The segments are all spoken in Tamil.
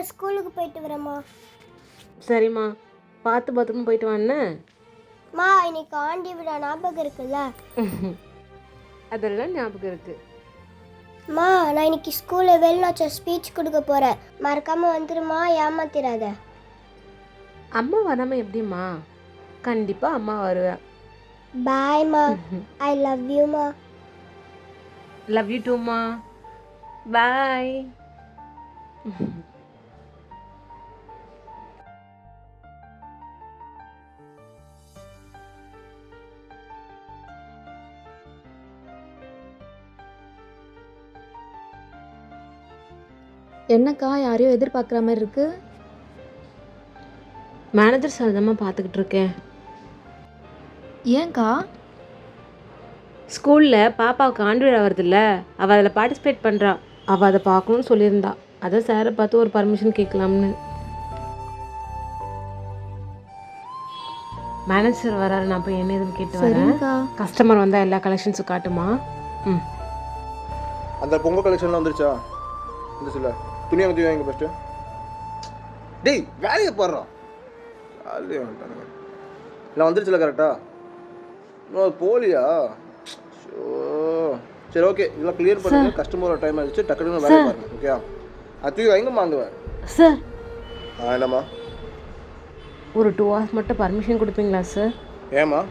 நான் ஸ்கூலுக்கு போயிட்டு வரேம்மா. சரிம்மா, பார்த்து பத்திரமா போயிட்டு வாண்ணே. மா இன்னைக்கு ஆண்டி விழா ஞாபகம் இருக்குல்ல? அதெல்லாம் ஞாபகம் இருக்கு. மா நான் இன்னைக்கு ஸ்கூலில் வெளிநாட்டு ஸ்பீச் கொடுக்க போகிறேன், மறக்காமல் வந்துடுமா, ஏமாத்திராத. அம்மா வராமல் எப்படிம்மா? கண்டிப்பாக அம்மா வருவேன். பாய்மா, ஐ லவ் யூமா. லவ் யூ டூம்மா. பாய். என்னக்கா யாரையோ எதிர்பார்க்குற மாதிரி இருக்கு? மேனேஜர் சார் தான்மா பார்த்துக்கிட்டு இருக்கேன். ஏன்க்கா? ஸ்கூலில் பாப்பாவுக்கு ஆண்டு விழா வருதுல்ல, அவள் அதில் பார்ட்டிசிபேட் பண்ணுறா. அவள் அதை பார்க்கணுன்னு சொல்லியிருந்தா. அதான் சாரை பார்த்து ஒரு பர்மிஷன் கேட்கலாம்னு. மேனேஜர் வராரு, நான் போய் என்ன ஏதுன்னு கேட்டு வரேன். சரிங்கக்கா. கஸ்டமர் வந்தால் எல்லா கலெக்ஷன்ஸும் காட்டுமா? ம். அந்த பொங்கல் கலெக்ஷன்லாம் வந்துருச்சா? வந்துச்சுல, துணி வாங்கி வாங்க ஃபஸ்ட்டு. டேய் வேலையை போடுறோம். வேலையை வந்துட்டானுங்க. இல்லை வந்துருச்சுல கரெக்டா? இன்னும் போலியா? ஷோ சரி ஓகே, இதெல்லாம் கிளியர் பண்ணுங்க. கஸ்டமரோட டைம் ஆயிடுச்சு, டக்குனு வேலை பாருங்க. ஓகே, அது தூக்கி வைங்கம்மா அங்கே. சார் என்னம்மா? ஒரு 2 hours மட்டும் பர்மிஷன் கொடுப்பீங்களா சார்? ஏம்மா?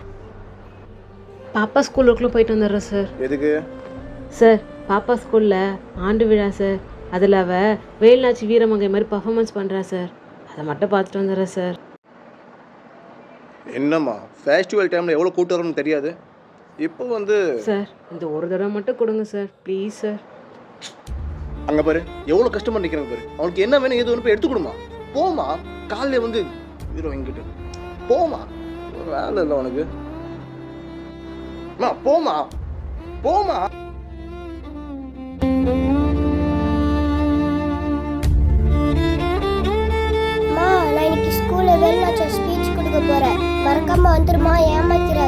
பாப்பா ஸ்கூலுக்குள்ளே போயிட்டு வந்துடுறேன் சார். எதுக்கு? சார் பாப்பா ஸ்கூலில் ஆண்டு விழா சார், அதில் அவள் வேலுநாச்சி வீரமங்கை மாதிரி பர்ஃபார்மன்ஸ் பண்ணுறா சார். அதை மட்டும் பார்த்துட்டு வந்துடுறேன் சார். என்னம்மா ஃபெஸ்டிவல் டைமில் எவ்வளோ கூட்டம் வரும்னு தெரியாது. இப்போ வந்து சார் இந்த ஒரு தடவை மட்டும் கொடுங்க சார், ப்ளீஸ் சார். அங்கே பாரு எவ்வளோ கஸ்டமர் நிற்கிறாங்க பாரு. அவனுக்கு என்ன வேணும், எது வேணும் போய் எடுத்து கொடுமா. போமா, காலையில் வந்து ஹீரோ வாங்கிட்டு போமா. வேலை இல்லை உனக்கு. போமா போமா. மா நான் இன்னைக்கு ஸ்கூலில் வெளிநாட்டு ஸ்பீச் கொடுக்க போகிறேன், மறக்காமல் வந்துடுமா, ஏமாத்திராத.